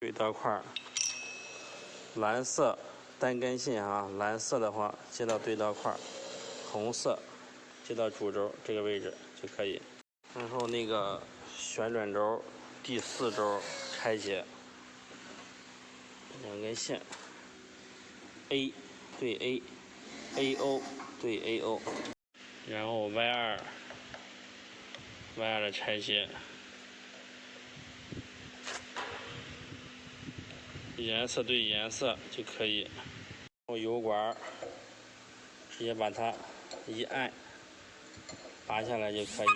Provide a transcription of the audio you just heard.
对到块，蓝色单根线啊，蓝色的话接到对到块，红色接到主轴这个位置就可以。然后那个旋转轴第4轴拆解2根线 ，A 对 A，AO 对 AO， 然后 Y2 的拆解。颜色对颜色就可以，用油管直接把它一按，拔下来就可以。